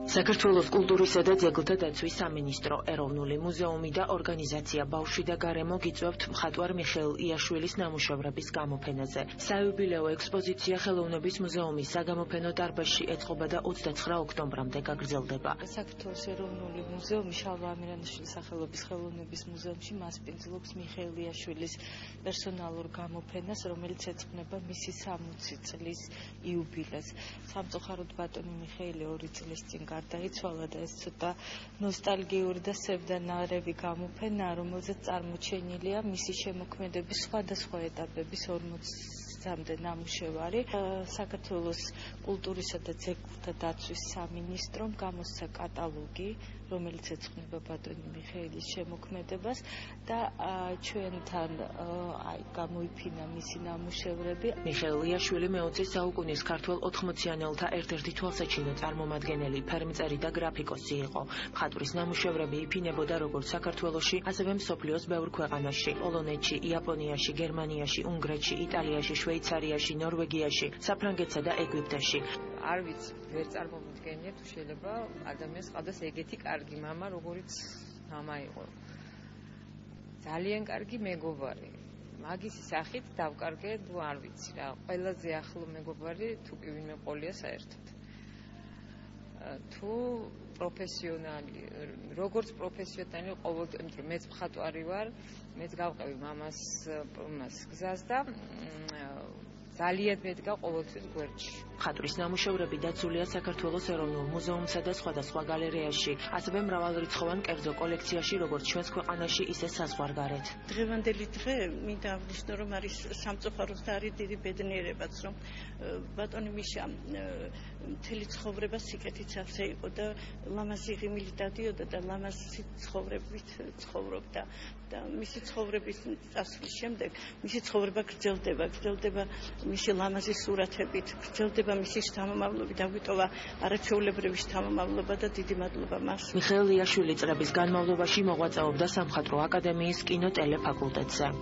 საქართველოს კულტურისა და ძეგლთა დაცვის სამინისტრო, ეროვნული მუზეუმი და ორგანიზაცია ბავშვი და გარემო გიწევთ მხატვარ მიხეილ იაშვილის ნამუშევრების გამოფენაზე. საიუბილეო ექსპოზიცია ხელოვნების მუზეუმის საგამოფენო დარბაზში ეწყობა და 29 ოქტომბრამდე გაგრძელდება. საქართველოს ეროვნული მუზეუმი შალვა ამირანიშვილის სახელობის ხელოვნების მუზეუმში მასპინძლობს მიხეილ იაშვილის პერსონალურ გამოფენას, რომელიც ეძღვნება მისი 60 წლის იუბილეს. სამწუხაროდ ბატონი მიხეილი 2 წლის წინ გარდაიცვალა და ეს ცოტა ნოსტალგიური და სევდანარევი გამოფენაა, რომელზეც წარმოჩენილია მისი შემოქმედების სხვადასხვა ეტაპების 40-მდე ნამუშევარი. საქართველოს კულტურისა და ძეგლთა დაცვის სამინისტრომ გამოსცა კატალოგი, რომელიც ეძღვნება ბატონი მიხეილის შემოქმედებას და ჩვენთან გამოიფინა მისი ნამუშევრები. მიხეილ იაშვილი მე-20 საუკუნის ქართველ 80-იანელთა ერთ-ერთი თვალსაჩინო წარმომადგენელი, ფერმწერი და გრაფიკოსი იყო. მხატვრის ნამუშევრები იფინებოდა როგორც საქართველოში, ასევე მსოფლიოს ბევრ ქვეყანაში: პოლონეთში, იაპონიაში, გერმანიაში, უნგრეთში, იტალიაში, შვეიცარიაში, ნორვეგიაში, საფრანგეთსა და ეგვიპტეში. არ ვიცი, ვერ წარმოვიდგენია თუ შეიძლება ადამიანს ყავდეს ეგეთი კარგი მამა, როგორიც მამა იყო. ძალიან კარგი მეგობარი. მაგისი სახით დავკარგე, თუ არ ვიცი რა, ყველაზე ახლო მეგობარი თუ კი ვინმე ყოლია საერთოდ. თუ პროფესიონალი, როგორც პროფესიონალი ყოველდღე მეც მხატვარი ვარ, მეც გავყევი მამას გზას და ძალიან მედგა ყოველთვის გვერდში. მხატვრის ნამუშევრები დაცულია საქართველოს ეროვნულ მუზეუმსა და სხვადასხვა გალერეაში, ასევე მრავალრიცხოვან კერძო კოლექციაში, როგორც ჩვენს ქვეყანაში, ისე საზღვარგარეთ. დღევანდელი დღე მინდა აღნიშნო, რომ არის სამწუხაროდ და არის დიდი ბედნიერებაც, რომ ბატონი მიშა მთელი ცხოვრება სიკეთით სავსე იყო და ლამაზი ღიმილი დადიოდა და ლამაზი ცხოვრებით ცხოვრობდა და მისი ცხოვრების წასვლის შემდეგ მისი ცხოვრება გრძელდება მისი ლამაზი სურათებით, გრძელდება მისი შთამომავლობით, დაგვიტოვა არაჩვეულებრივი შთამომავლობა და დიდი მადლობა მას. მიხეილ იაშვილი წლების განმავლობაში მოღვაწეობდა სამხატვრო აკადემიის კინო-ტელე ფაკულტეტზე.